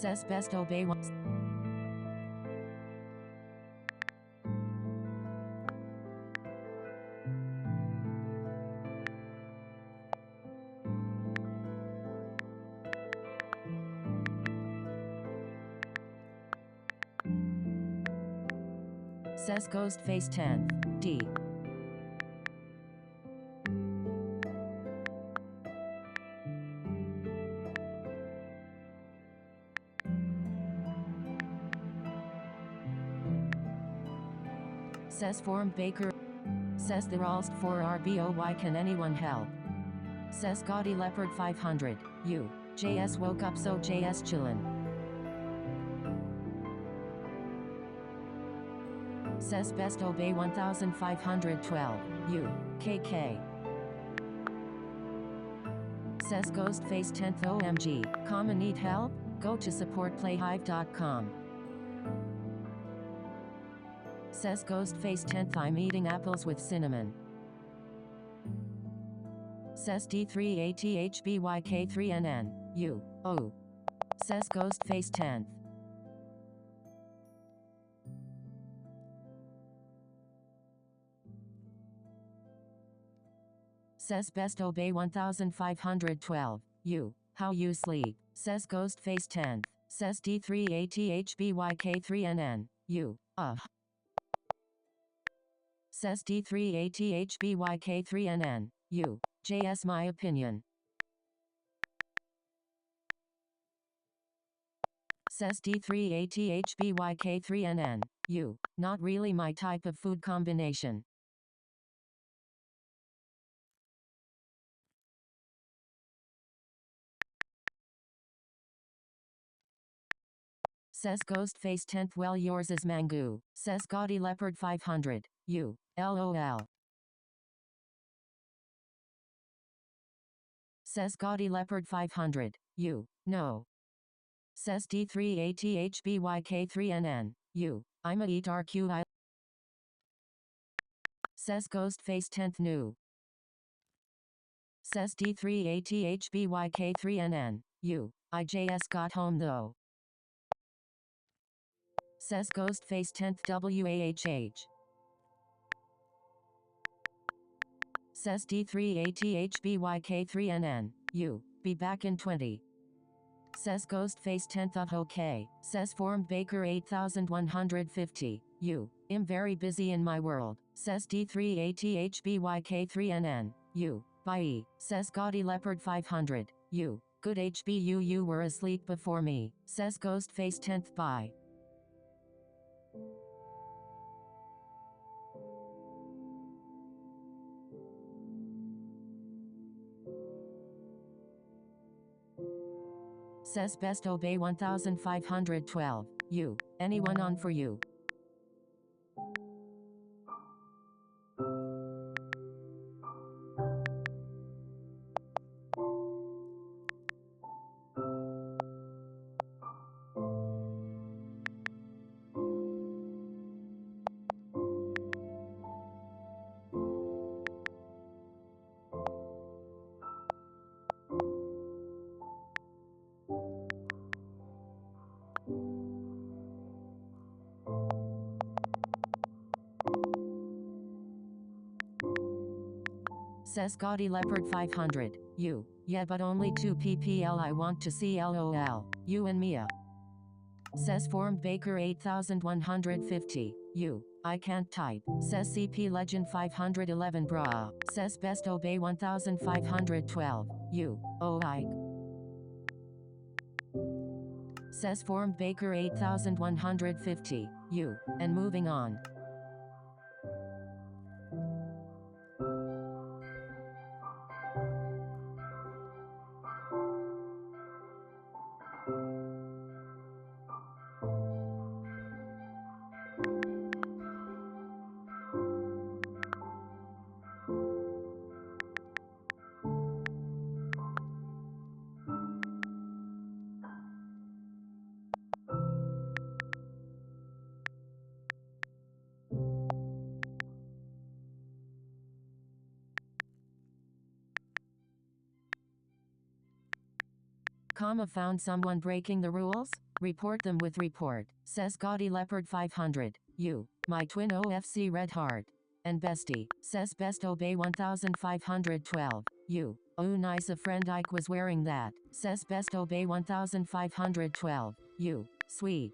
Says best obey one. Says ghost face 10th, D. Says formed Baker. Says the Ralst for RBOY can anyone help? Says Gaudy Leopard 500, U. JS woke up so JS chillin'. Says best obey 1512, U. KK. Says ghost face 10th OMG, comma need help? Go to supportplayhive.com. Says ghost face 10th I'm eating apples with cinnamon. Says D3ATHBYK3NN, U. O. Says ghost face 10th. Says best obey 1512, U. How you sleep? Says ghost face 10th. Says D3ATHBYK3NN, U. Says D3ATHBYK3NN, U. JS my opinion. Says D3ATHBYK3NN, U. Not really my type of food combination. Says ghost face 10th well yours is Mango. Says Gaudy Leopard 500, U. LOL. Says Gaudy Leopard 500, U. No. Says D3ATHBYK3NN, U. I'ma eat RQI. Says ghost face 10th new. Says D3ATHBYK3NN, U. IJS got home though. Says ghost face 10th WAHH. Says D3ATHBYK3NN, U. Be back in 20. Says ghost face 10th OK. Says formed Baker 8150, U. Am very busy in my world. Says D3ATHBYK3NN, U. Bye. Says Gaudy Leopard 500, U. Good HBU you were asleep before me. Says ghost face 10th bye. Says best obey 1512, U. Anyone on for you? Says Gaudy Leopard 500, U. Yeah but only 2 ppl I want to see LOL, you and Mia. Says formed Baker 8150, U. I can't type. Says CP Legend 511 brah. Says best obey 1512, U. Oh Ike. Says formed Baker 8150, U. And moving on. Found someone breaking the rules? Report them with report, says Gaudy Leopard 500. You, my twin OFC Red Heart. And bestie, says Best Obey 1512. You, ooh nice a friend Ike was wearing that, says Best Obey 1512. You, sweet.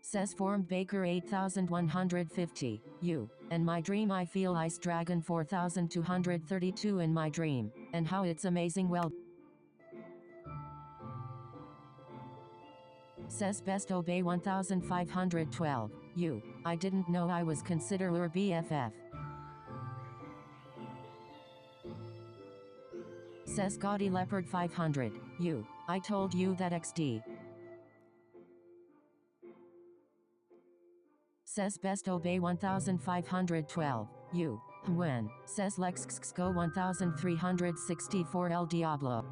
Says Formed Baker 8150. You, and my dream I feel Ice Dragon 4232 in my dream, and how it's amazing well. Says Best Obey 1512. You, I didn't know I was consider your BFF. Says Gaudy Leopard 500. You, I told you that XD. Says Best Obey 1512. You, when, says LexXGo 1364 El Diablo.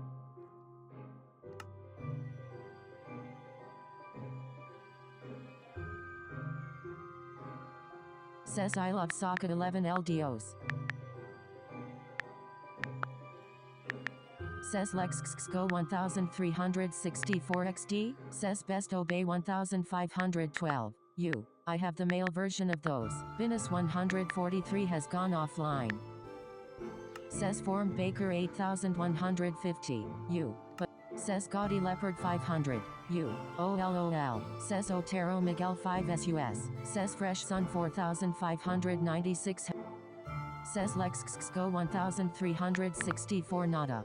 Says I love Socket 11 LDOs. Says LexXGo 1364 XD. Says Best Obey 1512. You, I have the male version of those. Binus 143 has gone offline. Says Formed Baker 8150. You, but, says Gaudy Leopard 500. You, OLOL. Says Otero Miguel 5SUS. Says Fresh Sun 4596. Says LexXGo 1364 Nada.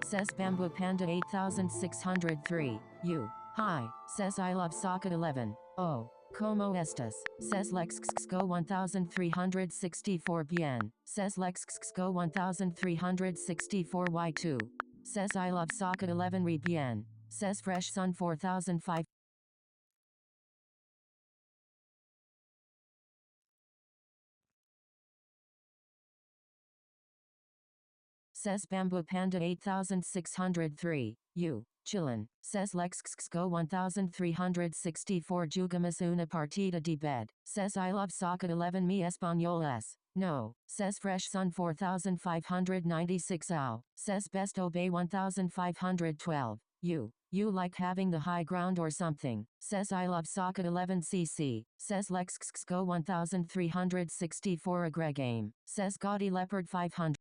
Says Bamboo Panda 8603. You, hi, says I love Socket 11. Oh, como estas? Says LexXGo 1364 Bien. Says LexXGo 1364 Y2. Says I love Socket 11 Re Bien. Says Fresh Sun 4005. Says Bamboo Panda 8603. You, chillin. Says LexXGo 1364 Jugamas una partida de bed. Says I love Socket 11 mi españoles. No. Says Fresh Sun 4596 Ow. Says Best Obey 1512. You like having the high ground or something. Says I love Socket 11 CC. Says LexXGo 1364 Agregame. Says Gaudy Leopard 500.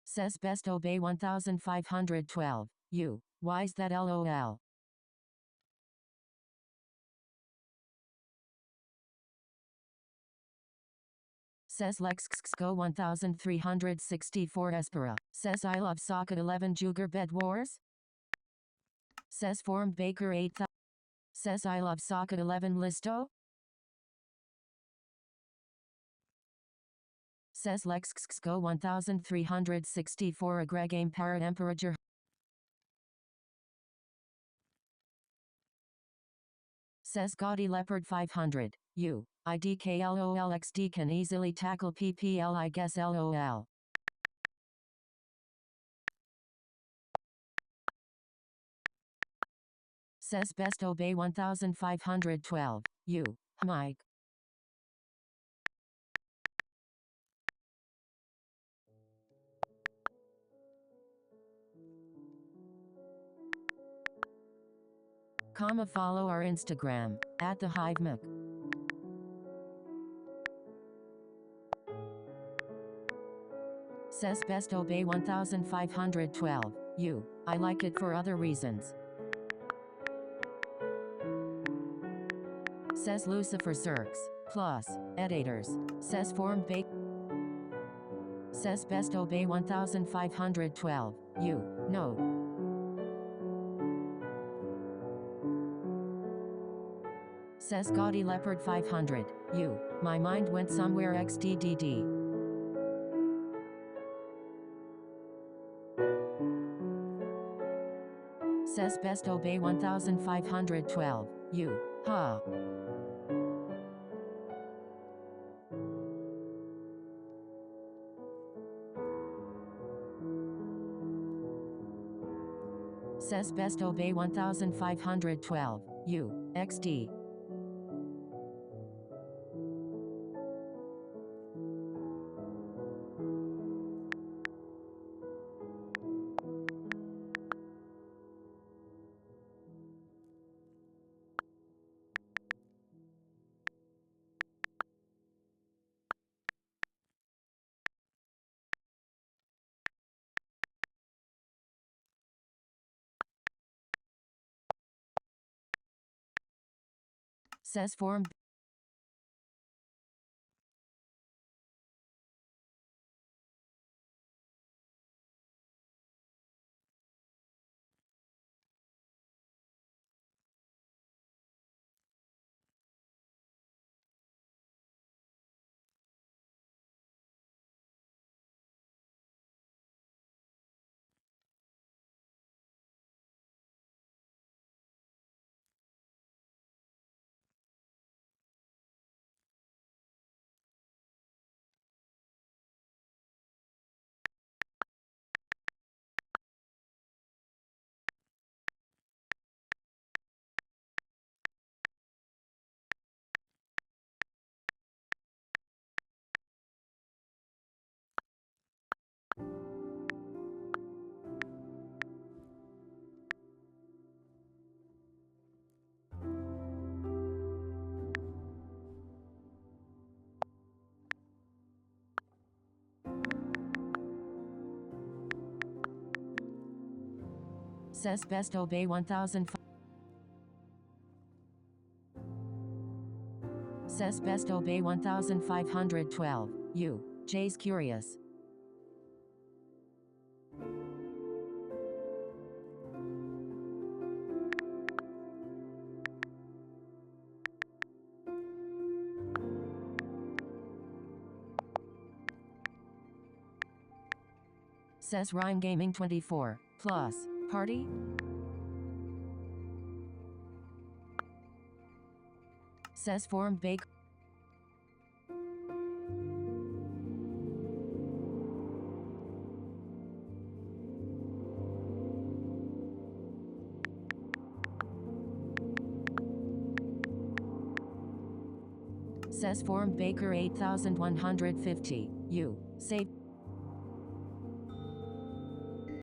Says Best Obey 1512. You, why's that LOL? Says LexXGo 1364 Espera. Says I love Socket 11 Juger Bed Wars. Says Formed Baker 8000. Says I love Socket 11 Listo. Says LexXGo 1364 Agregame Parrot Emperor. Says Gaudy Leopard 500. You, IDKLOLXD can easily tackle PPL I guess LOL. Says Best Obey 1512. You, Mike. Follow our Instagram, @TheHiveMic. Says Best Obey 1512. You, I like it for other reasons. Says Lucifer Zerks. Plus, editors. Says Formed Bake. Says Best Obey 1512. You, no. Says Gaudy Leopard 500. You, my mind went somewhere XDDD. Says Best Obey 1512. You, huh. Says Best Obey 1512. You, XD. Says formed. Says best obey 1000. Says best obey 1512. You. Jay's curious. Says Rhyme Gaming 24. Plus. Party? Says formed bake. Says formed baker 8150. You. Save.